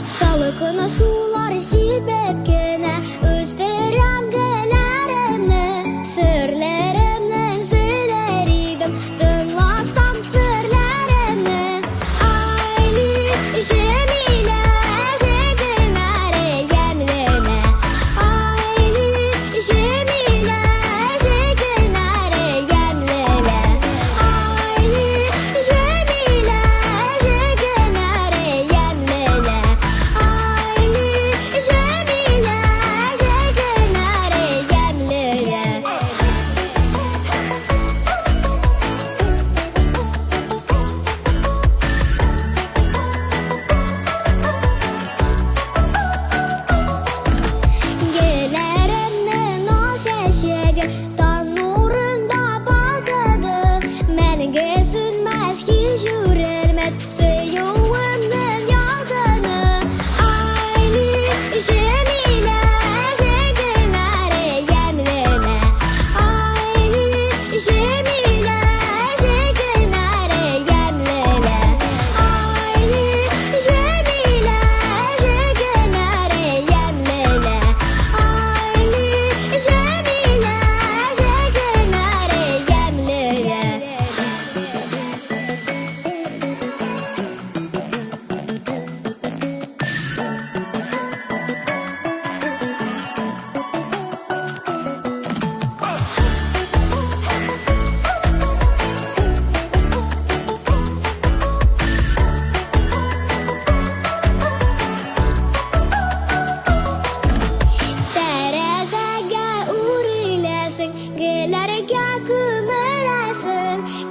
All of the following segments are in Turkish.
Salıkını sular silbep gene Özderem gelerimni Sırlarımdan söylerdim Dınlasam sırlarımni Aylı Cemile Şekinare yemleme Aylı Cemile Şekinare yemleme Aylı Cemile Şekinare yemleme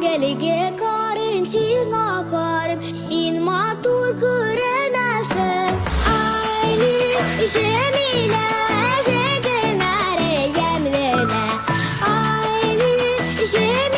Gelige karım, şina karım, sin matur kırınasın. Aylı Cemile, Şekinare yemleme. Aylı Cemile.